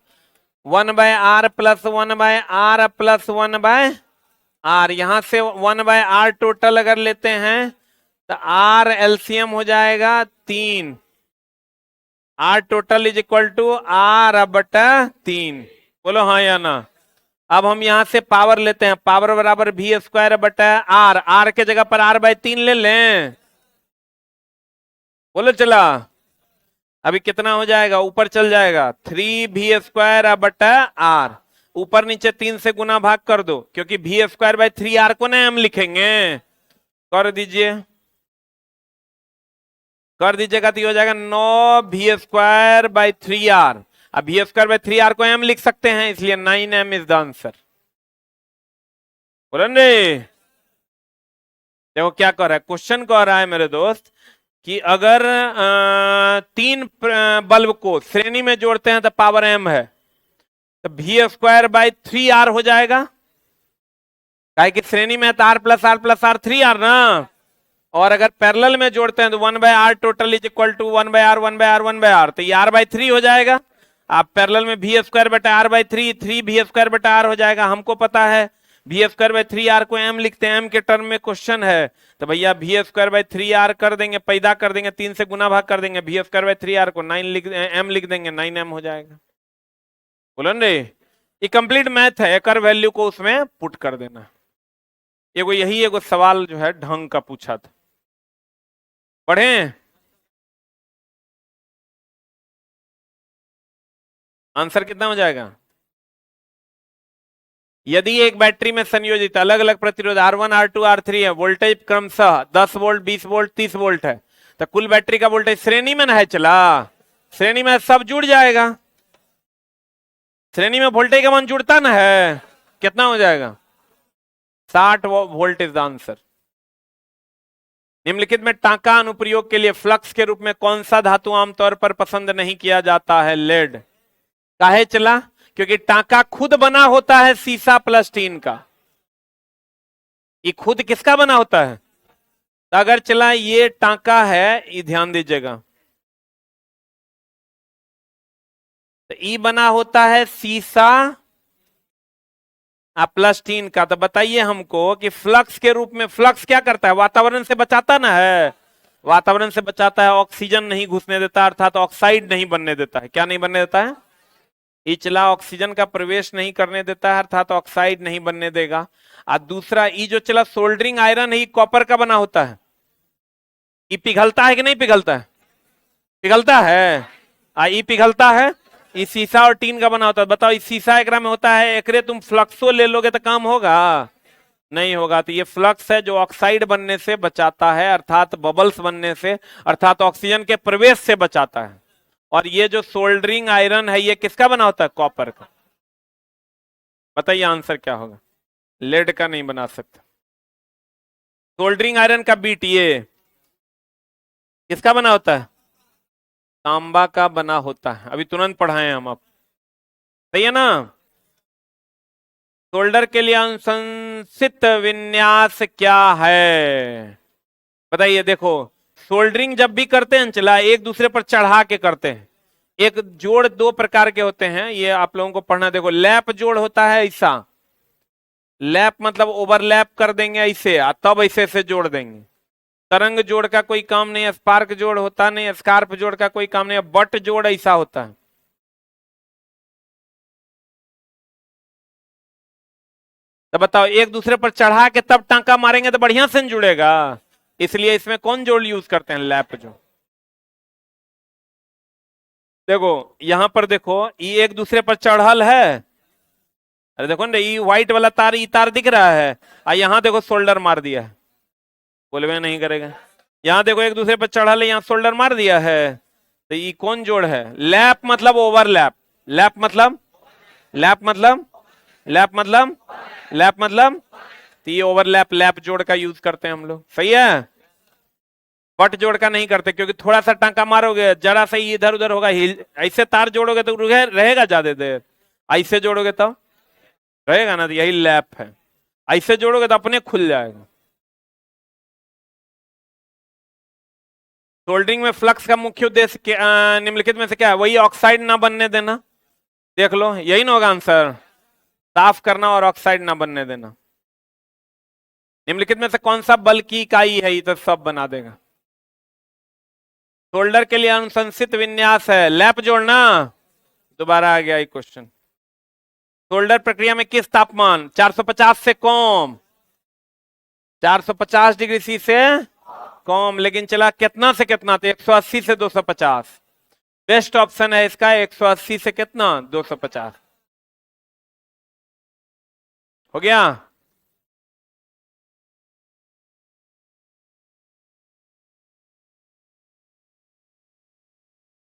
1/r plus 1/r plus 1/r। यहां से 1/r टोटल अगर लेते हैं तो r एलसीएम हो जाएगा 3, r total is equal to r बटा 3। बोलो हाँ या ना। अब हम यहां से पावर लेते हैं, पावर बराबर V स्क्वायर बटा r, r के जगह पर r/3 ले लें। बोलो चला, अभी कितना हो जाएगा? ऊपर चल जाएगा 3V स्क्वायर बटा r, ऊपर नीचे 3 से गुना भाग कर दो, क्योंकि V स्क्वायर बाय 3R को ना हम लिखेंगे। कर दीजिए, कर दीजिएगा तो हो जाएगा 9V स्क्वायर बाय 3R। अब वी स्क्वायर बाय 3r को m लिख सकते हैं, इसलिए 9m इज द आंसर। बोलन रे, देखो क्या कर रहा है, क्वेश्चन कह रहा है मेरे दोस्त कि अगर 3 बल्ब को श्रेणी में जोड़ते हैं तो पावर m है, तो वी स्क्वायर बाय 3r हो जाएगा। काहे कि श्रेणी में है तो r प्लस r 3r ना, और अगर पैरेलल में जोड़ते हैं तो 1/r total is equal to 1/r 1/r 1/r, तो ये r/3 हो जाएगा। आप पैरेलल में वी स्क्वायर बटा r/3, 3 वी स्क्वायर बटा r हो जाएगा। हमको पता है वी स्क्वायर बाय 3r को m लिखते हैं, m के टर्म में क्वेश्चन है, तो भैया वी स्क्वायर बाय 3r कर देंगे, पैदा कर देंगे, 3 से गुना भाग कर देंगे, वी स्क्वायर बाय 3r को m लिख देंगे, 9m हो जाएगा। बोलो रे, ये कंप्लीट मैथ है, एक वैल्यू को उसमें पुट कर देना। एगो यही एगो सवाल जो है ढंग का पूछा था, पढ़े। आंसर कितना हो जाएगा? यदि एक बैटरी में संयोजित अलग अलग प्रतिरोध R1 R2 R3 है, वोल्टेज क्रमशः 10 वोल्ट 20 वोल्ट 30 वोल्ट है, तो कुल बैटरी का वोल्टेज श्रेणी में ना है, चला श्रेणी में सब जुड़ जाएगा, श्रेणी में वोल्टेज का मान जुड़ता ना है, कितना हो जाएगा? 60 वोल्ट इज द आंसर। निम्नलिखित में टांका अनुप्रयोग के लिए फ्लक्स के रूप में कौन सा धातु आमतौर पर पसंद नहीं किया जाता है? लेड। काहे चला? क्योंकि टांका खुद बना होता है सीसा प्लस टीन का। ये खुद किसका बना होता है? तो अगर चला ये टांका है, ये ध्यान दीजिएगा, तो ये बना होता है सीसा प्लस टीन का। तो बताइए हमको कि फ्लक्स के रूप में, फ्लक्स क्या करता है? वातावरण से बचाता ना है, वातावरण से बचाता है, ऑक्सीजन नहीं घुसने देता, अर्थात ऑक्साइड नहीं बनने देता है। क्या नहीं बनने देता है? ये चला ऑक्सीजन का प्रवेश नहीं करने देता है, अर्थात ऑक्साइड नहीं बनने देगा। और दूसरा ये जो चला सोल्डरिंग आयरन है, कॉपर का बना होता है, ये पिघलता है कि नहीं पिघलता है? पिघलता है। ये पिघलता है, ये शीशा और टीन का बना होता है। बताओ, इस शीशा एकरा में होता है, एकरे तुम फ्लक्सो ले लोगे तो काम होगा? नहीं होगा। तो ये फ्लक्स है जो ऑक्साइड बनने से बचाता है, अर्थात बबल्स बनने से, अर्थात ऑक्सीजन के प्रवेश से बचाता है। और ये जो सोल्डरिंग आयरन है, ये किसका बना होता है? कॉपर का। बताइए आंसर क्या होगा? लेड का नहीं बना सकता। सोल्डरिंग आयरन का बीट ये किसका बना होता है? तांबा का बना होता है। अभी तुरंत पढ़ाए हम आप, सही है ना? सोल्डर के लिए अनुशंसित विन्यास क्या है? बताइए। देखो, सोल्डरिंग जब भी करते हैं चला, एक दूसरे पर चढ़ा के करते हैं। एक जोड़ दो प्रकार के होते हैं, ये आप लोगों को पढ़ना। देखो, लैप जोड़ होता है ऐसा, लैप मतलब ओवरलैप कर देंगे ऐसे, तब ऐसे से जोड़ देंगे। तरंग जोड़ का कोई काम नहीं है, स्पार्क जोड़ होता नहीं, स्कार्प जोड़ का कोई काम नहीं है, बट जोड़ ऐसा होता है। तो बताओ, एक दूसरे पर चढ़ा के तब टांका मारेंगे तो बढ़िया से जुड़ेगा, इसलिए इसमें कौन जोड़ यूज करते हैं? लैप जोड़। देखो यहां पर, देखो ये एक दूसरे पर चढ़ल है, अरे देखो ना, ये व्हाइट वाला तार, ये तार दिख रहा है, यहां देखो शोल्डर मार दिया है, बोलवे नहीं करेगा। यहां देखो एक दूसरे पर चढ़ल है, यहां शोल्डर मार दिया है, तो ये कौन जोड़ है? लैप मतलब ओवरलैप। लैप मतलब, लैप मतलब, लैप मतलब, लैप मतलब, तो ये ओवरलैप लैप जोड़ का यूज करते हैं हम लोग, सही है। बट जोड़ का नहीं करते, क्योंकि थोड़ा सा टांका मारोगे, जरा सा ही इधर उधर होगा, ऐसे तार जोड़ोगे तो रहेगा ज्यादा देर, ऐसे जोड़ोगे तो रहेगा ना, तो यही लैप है। ऐसे जोड़ोगे तो अपने खुल जाएगा। सोल्डरिंग में फ्लक्स का मुख्य उद्देश्य निम्नलिखित में से क्या है? वही ऑक्साइड ना बनने देना। देख लो, यही ना होगा आंसर, साफ करना और ऑक्साइड ना बनने देना। निम्नलिखित में से कौन सा बल की इकाई है? ये तो सब बना देगा। सोल्डर के लिए अनुशंसित विन्यास है लैप जोड़ना। दोबारा आ गया ये क्वेश्चन। सोल्डर प्रक्रिया में किस तापमान 450 से कम, 450 डिग्री सी से कम, लेकिन चला कितना से कितना? तो 180 से 250। बेस्ट ऑप्शन है इसका 180 से कितना? 250। हो गया।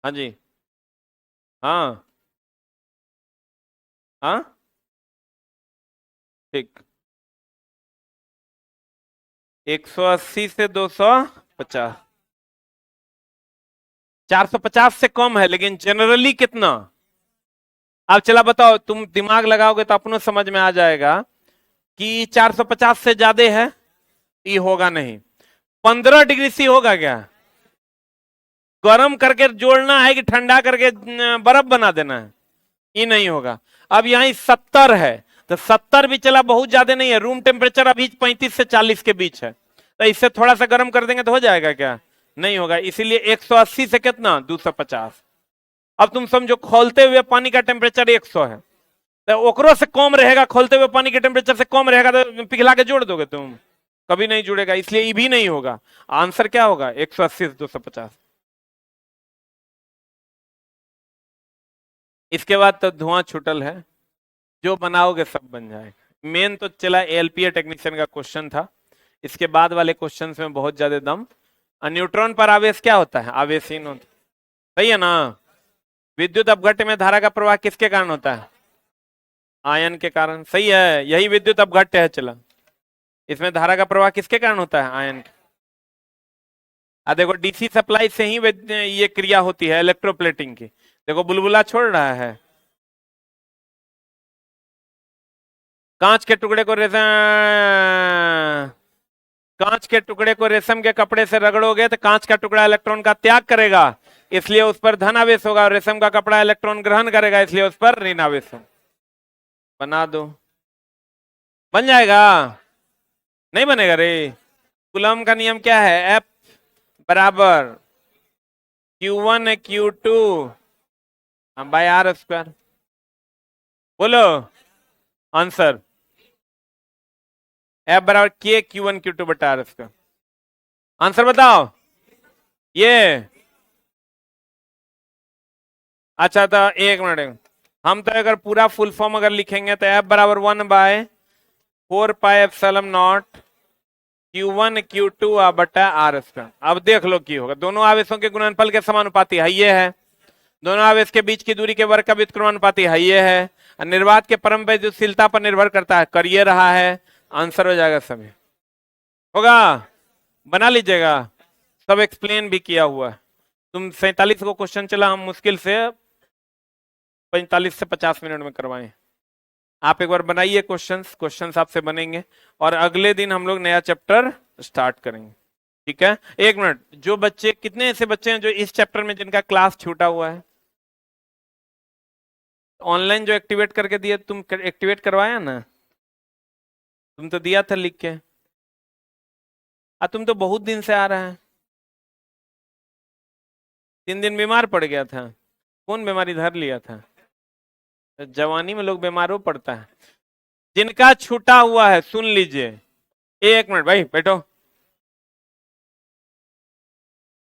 हाँ जी, हाँ हाँ ठीक, 180 से 250, 450 से कम है, लेकिन जनरली कितना? अब चला बताओ, तुम दिमाग लगाओगे तो अपनों समझ में आ जाएगा कि 450 से ज्यादा है, ये होगा नहीं। 15 डिग्री सी होगा क्या? गर्म करके जोड़ना है कि ठंडा करके बर्फ बना देना है? ये नहीं होगा। अब यहाँ 70 है, तो 70 भी चला बहुत ज्यादा नहीं है, रूम टेम्परेचर अभी 35 से 40 के बीच है, तो इससे थोड़ा सा गर्म कर देंगे तो हो जाएगा क्या? नहीं होगा। इसीलिए 180 से कितना, 250। अब तुम समझो खौलते हुए पानी का टेम्परेचर 100 है, तो ओकरो से कम रहेगा, खोलते हुए पानी के टेम्परेचर से कम रहेगा तो पिघला के जोड़ दोगे तुम? कभी नहीं जुड़ेगा, इसलिए ये भी नहीं होगा। आंसर क्या होगा? 180 से 250। इसके बाद तो धुआं छुटल है, जो बनाओगे सब बन जाएगा। मेन तो चला एलपीए टेक्नीशियन का क्वेश्चन था, इसके बाद वाले क्वेश्चन में बहुत ज्यादा दम। न्यूट्रॉन पर आवेश क्या होता है? आवेशहीन होता है। सही है ना? विद्युत अपघट्य में धारा का प्रवाह किसके कारण होता है? आयन के कारण। सही है, यही विद्युत अपघट्य है। चला, इसमें धारा का प्रवाह किसके कारण होता है? आयन के। देखो डीसी सप्लाई से ही ये क्रिया होती है इलेक्ट्रोप्लेटिंग की। देखो बुलबुला छोड़ रहा है, कांच के टुकड़े को रेशम, कांच के टुकड़े को रेशम के कपड़े से रगड़ोगे तो कांच का टुकड़ा इलेक्ट्रॉन का त्याग करेगा, इसलिए उस पर धन आवेश होगा, और रेशम का कपड़ा इलेक्ट्रॉन ग्रहण करेगा, इसलिए उस पर ऋण आवेश होगा। बना दो, बन जाएगा। नहीं बनेगा रे। कूलम का नियम क्या है? एफ बराबर Q1 Q2 by r square. बोलो आंसर। एफ बराबर के Q1 Q2 बटा आर स्क्वायर। आंसर बताओ ये। अच्छा तो एक मिनट, हम तो अगर पूरा फुल फॉर्म अगर लिखेंगे तो एफ बराबर 1/4 pi epsilon not Q1 Q2 बटा आर स्क्वायर। अब देख लो की होगा, दोनों आवेशों के गुणनफल के समानुपाती है ये है, दोनों आवेश के बीच की दूरी के वर्ग का व्युत्क्रमानुपाती है ये है, और निर्वात के परम विद्युतशीलता पर निर्भर करता है, कर ये रहा है। आंसर हो जाएगा सभी, होगा। बना लीजिएगा, सब एक्सप्लेन भी किया हुआ है। तुम 47 को क्वेश्चन चला, हम मुश्किल से 45 से 50 मिनट में करवाएं। आप एक बार बनाइए क्वेश्चंस, क्वेश्चंस आपसे बनेंगे, और अगले दिन हम लोग नया चैप्टर स्टार्ट करेंगे। ठीक है? एक मिनट, जो बच्चे, कितने ऐसे बच्चे हैं जो इस चैप्टर में जिनका क्लास छूटा हुआ है? ऑनलाइन जो एक्टिवेट करके दिया, तुम एक्टिवेट करवाया ना? तुम तो दिया था लिख के। तुम तो बहुत दिन से आ रहा है। 3 दिन बीमार पड़ गया था, कौन बीमारी धर लिया था? जवानी में लोग बीमारों पड़ता है। जिनका छूटा हुआ है सुन लीजिए, एक मिनट भाई बैठो।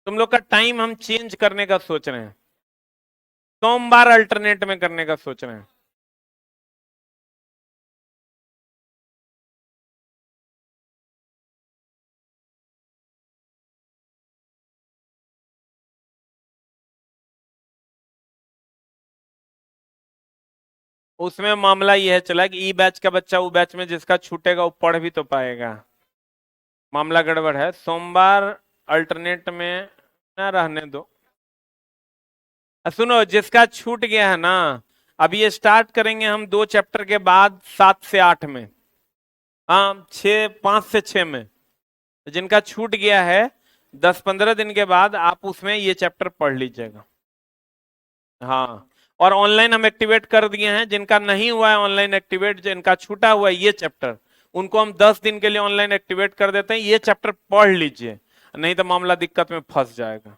तुम लोग का टाइम हम चेंज करने का सोच रहे हैं, सोमवार अल्टरनेट में करने का सोच रहे हैं। उसमें मामला यह है चला कि ई बैच का बच्चा वो बैच में जिसका छूटेगा वो पढ़ भी तो पाएगा। मामला गड़बड़ है, सोमवार अल्टरनेट में ना रहने दो। सुनो, जिसका छूट गया है ना, अभी ये स्टार्ट करेंगे हम 2 चैप्टर के बाद 7 से 8 में, हाँ 5 से 6 में। जिनका छूट गया है 10-15 दिन के बाद आप उसमें ये चैप्टर पढ़ लीजिएगा। हाँ, और ऑनलाइन हम एक्टिवेट कर दिए हैं, जिनका नहीं हुआ है ऑनलाइन एक्टिवेट, जिनका छूटा हुआ है ये चैप्टर, उनको हम 10 दिन के लिए ऑनलाइन एक्टिवेट कर देते हैं। ये चैप्टर पढ़ लीजिए, नहीं तो मामला दिक्कत में फंस जाएगा।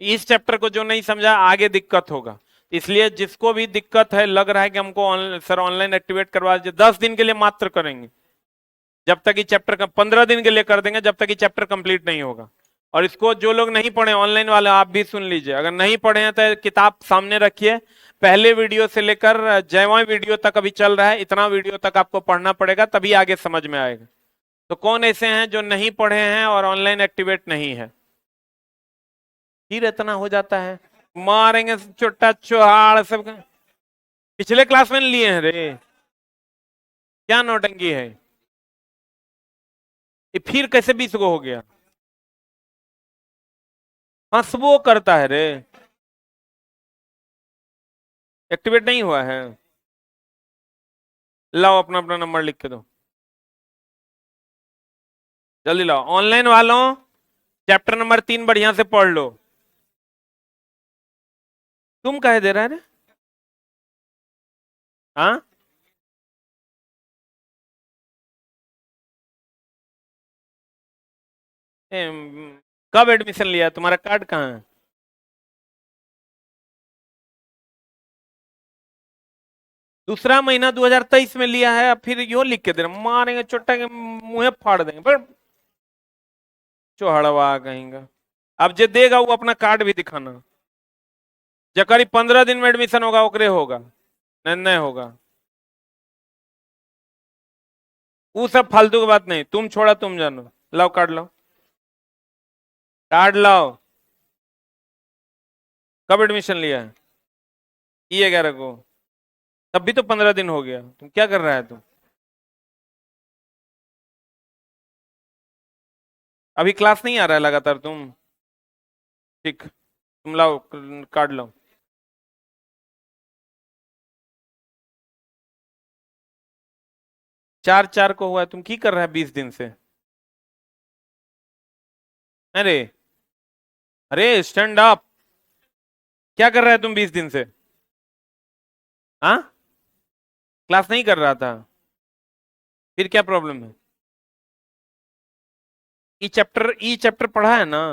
इस चैप्टर को जो नहीं समझा आगे दिक्कत होगा, इसलिए जिसको भी दिक्कत है, लग रहा है कि हमको सर ऑनलाइन एक्टिवेट करवा दीजिए, 10 दिन के लिए मात्र करेंगे, जब तक ये चैप्टर का 15 दिन के लिए कर देंगे, जब तक ये चैप्टर कंप्लीट नहीं होगा। और इसको जो लोग नहीं पढ़े ऑनलाइन वाले, आप भी सुन लीजिए, अगर नहीं पढ़े हैं तो किताब सामने रखिए, पहले वीडियो से लेकर जयवां वीडियो तक अभी चल रहा है, इतना वीडियो तक आपको पढ़ना पड़ेगा, तभी आगे समझ में आएगा। तो कौन ऐसे हैं जो नहीं पढ़े हैं और ऑनलाइन एक्टिवेट नहीं है? फिर इतना हो जाता है, मारेंगे छोटा चुहाड़ सब। पिछले क्लास में लिए हैं रे। क्या नौटंकी है ये, फिर कैसे 20 को हो गया? हंसबो करता है रे। एक्टिवेट नहीं हुआ है। लाओ अपना अपना नंबर लिख के दो, जल्दी लाओ। ऑनलाइन वालों चैप्टर नंबर 3 बढ़िया से पढ़ लो। तुम कहे दे रहा है? हाँ, कब एडमिशन लिया? तुम्हारा कार्ड कहाँ है? दूसरा महीना 2023 में लिया है, अब फिर यो लिख के दे रहे, मारेंगे चुट्टा के मुंह फाड़ देंगे पर। चोहड़वा कहेंगे। अब जे देगा वो अपना कार्ड भी दिखाना। जकरी 15 दिन में एडमिशन होगा ओकरे होगा, निर्णय होगा। वो सब फालतू की बात नहीं, तुम छोड़ा तुम जानो। लाओ कार्ड लाओ, कार्ड लाओ। कब एडमिशन लिया है? ये 11 को। तब भी तो 15 दिन हो गया, तुम क्या कर रहा है तुम? अभी क्लास नहीं आ रहा है लगातार तुम? ठीक, तुम लाओ कार्ड लाओ। 4/4 को हुआ है, तुम की कर रहा है 20 दिन से? अरे, अरे स्टैंड अप। क्या कर रहा है तुम 20 दिन से? हाँ, क्लास नहीं कर रहा था? फिर क्या प्रॉब्लम है? ई चैप्टर पढ़ा है ना?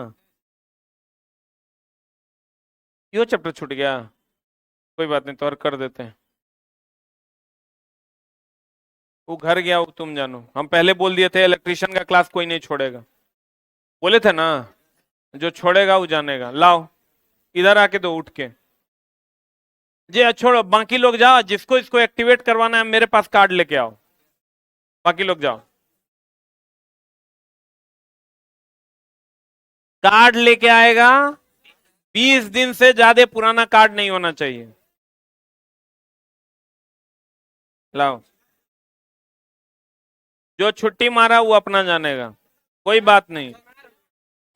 यो चैप्टर छूट गया, कोई बात नहीं, तो और कर देते हैं। वो घर गया, वो तुम जानो। हम पहले बोल दिए थे इलेक्ट्रिशियन का क्लास कोई नहीं छोड़ेगा, बोले थे ना। जो छोड़ेगा वो जानेगा। लाओ, इधर आके दो उठ के। जी छोड़ो, बाकी लोग जाओ, जिसको इसको एक्टिवेट करवाना है मेरे पास कार्ड लेके आओ। बाकी लोग जाओ, कार्ड लेके आएगा। 20 दिन से ज्यादा पुराना कार्ड नहीं होना चाहिए। लाओ, जो छुट्टी मारा वो अपना जानेगा, कोई बात नहीं।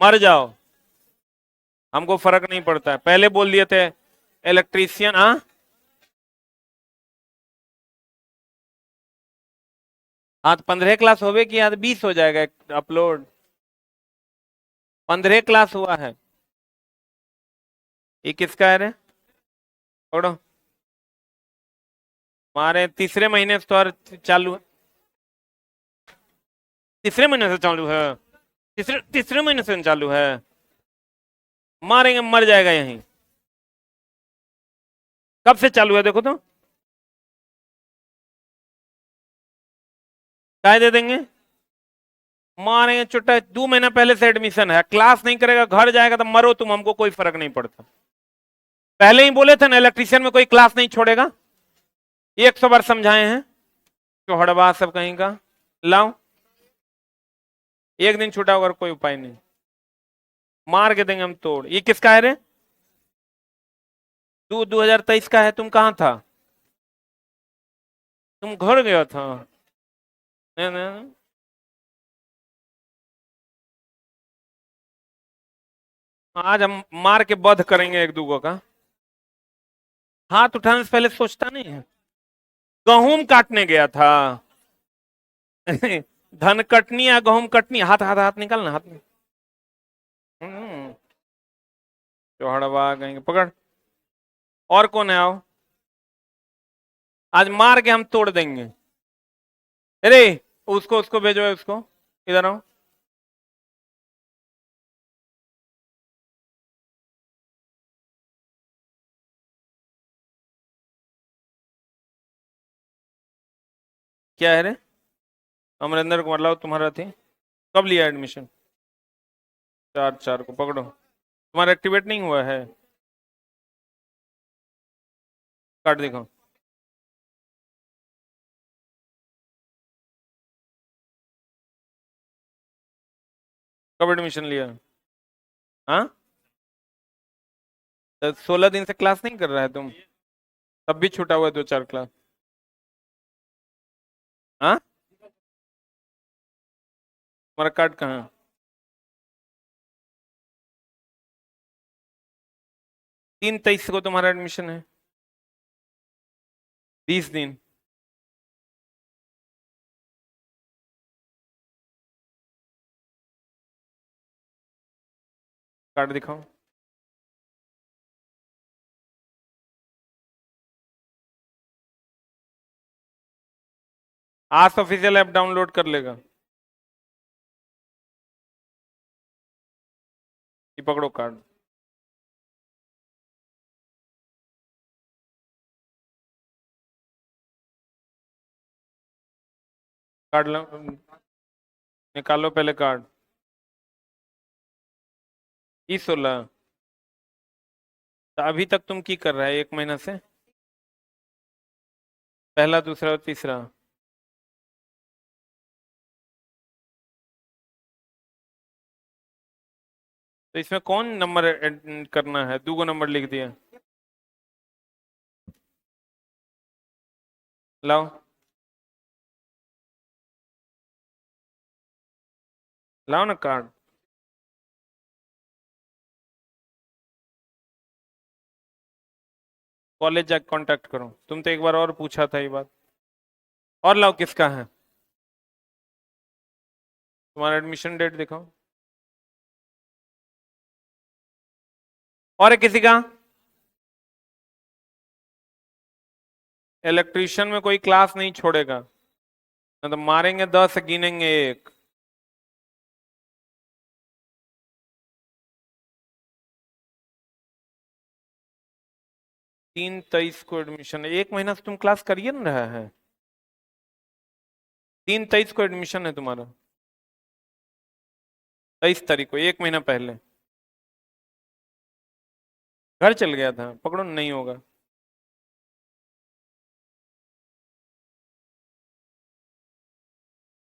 मर जाओ, हमको फर्क नहीं पड़ता है, पहले बोल दिए थे इलेक्ट्रीशियन। हाँ, आज 15 क्लास होवे कि आज 20 हो जाएगा अपलोड? 15 क्लास हुआ है। ये किसका है रे? छोड़ो, हमारे तीसरे महीने से तो और चालू है। तीसरे महीने से चालू है? तीसरे तीसरे महीने से चालू है? मारेंगे, मर जाएगा यहीं। कब से चालू है देखो तो, काय दे देंगे। मारेंगे चुट्टा, 2 महीना पहले से एडमिशन है, क्लास नहीं करेगा, घर जाएगा तो मरो तुम, हमको कोई फर्क नहीं पड़ता। पहले ही बोले थे ना इलेक्ट्रिशियन में कोई क्लास नहीं छोड़ेगा, 100 बार समझाए हैं। चौहड़वा सब कहीं का। लाओ, एक दिन छूटा होगा, कोई उपाय नहीं, मार के देंगे हम तोड़। ये किसका है रे? 2023 का है। तुम कहाँ था? तुम घर गया था? नहीं, नहीं। आज हम मार के वध करेंगे एक दूगो का। हाथ उठाने से पहले सोचता नहीं है। गेहूं काटने गया था। धन कटनी या गेहूं कटनी, हाथ हाथ हाथ निकालना हाथ में। हम्म, चौहड़वा कहेंगे, पकड़। और कौन है? आओ, आज मार के हम तोड़ देंगे। अरे, उसको उसको भेजो, उसको इधर आओ। क्या है रे? अमरिंदर कुमार, लाओ तुम्हारा थी। कब लिया एडमिशन? 4/4 को, पकड़ो। तुम्हारा एक्टिवेट नहीं हुआ है? कार्ड दिखाओ। कब एडमिशन लिया? हाँ, 16 दिन से क्लास नहीं कर रहा है तुम? तब भी छूटा हुआ है 2-4 क्लास। हाँ, तुम्हारा कार्ड कहाँ है? 3/23 को तुम्हारा एडमिशन है, 20 दिन। कार्ड दिखाओ। आज ऑफिशियल ऐप डाउनलोड कर लेगा। ये पकड़ो कार्ड। कार्ड निकालो पहले कार्ड। ई 16। तो अभी तक तुम की कर रहा है 1 महीना से? पहला, दूसरा और तीसरा। तो इसमें कौन नंबर करना है? 2 नंबर लिख दिया। लाओ। लाओ ना कार्ड। कॉलेज जाके कांटेक्ट करो, तुम तो एक बार और पूछा था ये बात। और लाओ, किसका है? तुम्हारा एडमिशन डेट दिखाओ। और है किसी का? इलेक्ट्रिशियन में कोई क्लास नहीं छोड़ेगा, ना तो मारेंगे 10, गिनेंगे 1। 3/23 को एडमिशन है, 1 महीना से तुम क्लास करिए ना रहा है। 3/23 को एडमिशन है तुम्हारा, 23 तारीख को, 1 महीना पहले। घर चल गया था, पकड़ो, नहीं होगा।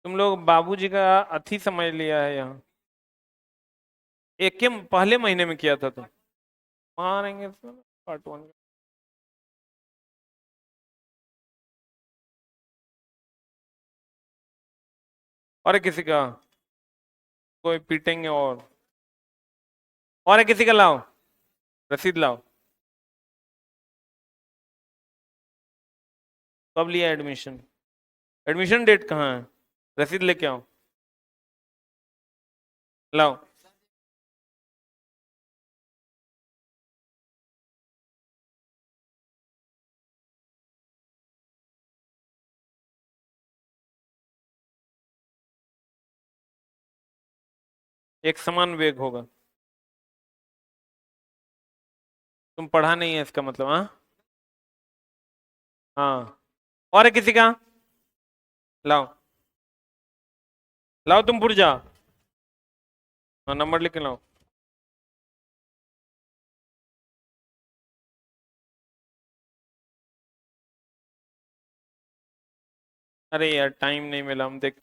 तुम लोग बाबूजी का अथी समझ लिया है यहाँ। एक के पहले महीने में किया था तुम। मारेंगे पार्ट 1। और है किसी का? कोई पीटेंगे और है किसी का? लाओ, रसीद लाओ। कब लिया एडमिशन? एडमिशन डेट कहाँ है? रसीद लेके आओ। लाओ। एक समान वेग होगा। तुम पढ़ा नहीं है इसका मतलब, हाँ? हाँ। और है किसी का? लाओ। लाओ, तुम पुरजा। हाँ, नंबर लिख के लाओ। अरे यार, टाइम नहीं मिला, हम देख